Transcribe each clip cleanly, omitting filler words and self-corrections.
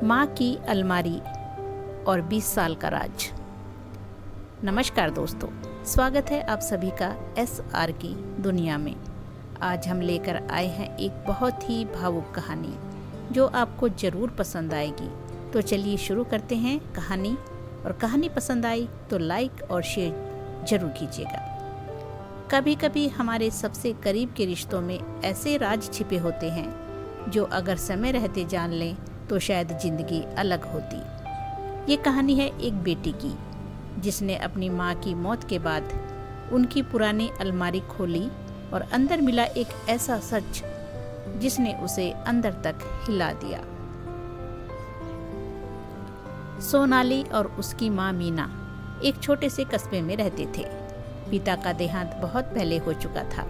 माँ की अलमारी और 20 साल का राज। नमस्कार दोस्तों, स्वागत है आप सभी का SR की दुनिया में। आज हम लेकर आए हैं एक बहुत ही भावुक कहानी जो आपको ज़रूर पसंद आएगी। तो चलिए शुरू करते हैं कहानी। और कहानी पसंद आई तो लाइक और शेयर ज़रूर कीजिएगा। कभी कभी हमारे सबसे करीब के रिश्तों में ऐसे राज छिपे होते हैं जो अगर समय रहते जान लें तो शायद ज़िंदगी अलग होती। ये कहानी है एक बेटी की जिसने अपनी माँ की मौत के बाद उनकी पुरानी अलमारी खोली और अंदर मिला एक ऐसा सच जिसने उसे अंदर तक हिला दिया। सोनाली और उसकी माँ मीना एक छोटे से कस्बे में रहते थे। पिता का देहांत बहुत पहले हो चुका था।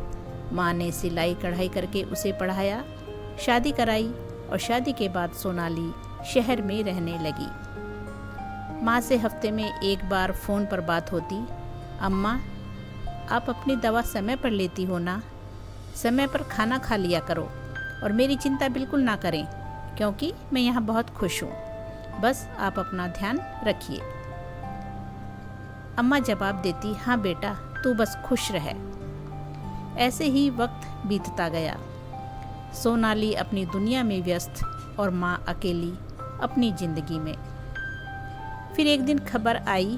माँ ने सिलाई कढ़ाई करके उसे पढ़ाया, शादी कराई और शादी के बाद सोनाली शहर में रहने लगी। माँ से हफ्ते में एक बार फ़ोन पर बात होती। अम्मा, आप अपनी दवा समय पर लेती हो ना? समय पर खाना खा लिया करो और मेरी चिंता बिल्कुल ना करें क्योंकि मैं यहाँ बहुत खुश हूँ। बस आप अपना ध्यान रखिए। अम्मा जवाब देती, हाँ बेटा, तू बस खुश रहे। ऐसे ही वक्त बीतता गया। सोनाली अपनी दुनिया में व्यस्त और माँ अकेली अपनी ज़िंदगी में। फिर एक दिन खबर आई,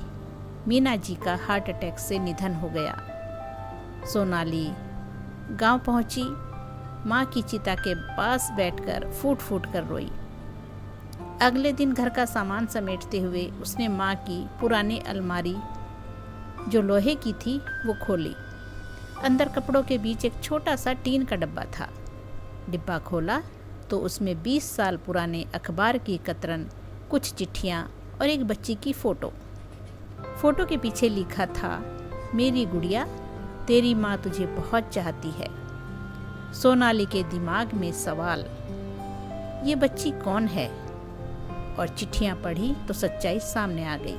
मीना जी का हार्ट अटैक से निधन हो गया। सोनाली गांव पहुंची। माँ की चिता के पास बैठकर फूट फूट कर रोई। अगले दिन घर का सामान समेटते हुए उसने माँ की पुरानी अलमारी जो लोहे की थी वो खोली। अंदर कपड़ों के बीच एक छोटा सा टीन का डब्बा था। डिब्बा खोला तो उसमें 20 साल पुराने अखबार की कतरन, कुछ चिट्ठियाँ और एक बच्ची की फ़ोटो के पीछे लिखा था, मेरी गुड़िया, तेरी माँ तुझे बहुत चाहती है। सोनाली के दिमाग में सवाल, ये बच्ची कौन है? और चिट्ठियाँ पढ़ी तो सच्चाई सामने आ गई।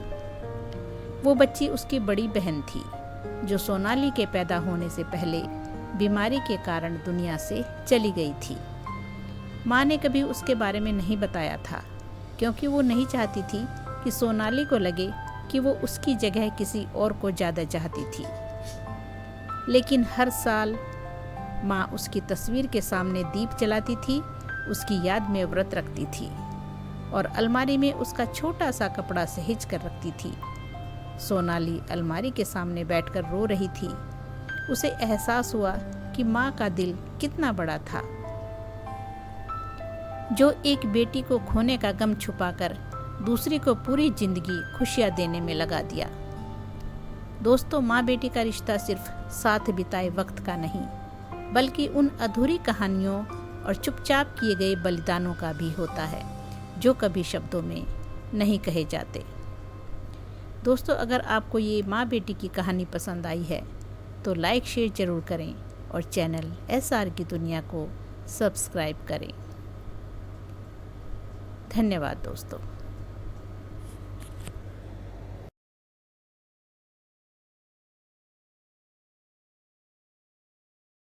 वो बच्ची उसकी बड़ी बहन थी जो सोनाली के पैदा होने से पहले बीमारी के कारण दुनिया से चली गई थी। माँ ने कभी उसके बारे में नहीं बताया था क्योंकि वो नहीं चाहती थी कि सोनाली को लगे कि वो उसकी जगह किसी और को ज़्यादा चाहती थी। लेकिन हर साल माँ उसकी तस्वीर के सामने दीप जलाती थी, उसकी याद में व्रत रखती थी और अलमारी में उसका छोटा सा कपड़ा सहेज कर रखती थी। सोनाली अलमारी के सामने बैठकर रो रही थी। उसे एहसास हुआ कि माँ का दिल कितना बड़ा था, जो एक बेटी को खोने का गम छुपाकर दूसरी को पूरी जिंदगी खुशियाँ देने में लगा दिया। दोस्तों, माँ बेटी का रिश्ता सिर्फ साथ बिताए वक्त का नहीं, बल्कि उन अधूरी कहानियों और चुपचाप किए गए बलिदानों का भी होता है जो कभी शब्दों में नहीं कहे जाते। दोस्तों, अगर आपको ये माँ बेटी की कहानी पसंद आई है तो लाइक शेयर ज़रूर करें और चैनल SR की दुनिया को सब्सक्राइब करें। धन्यवाद दोस्तों।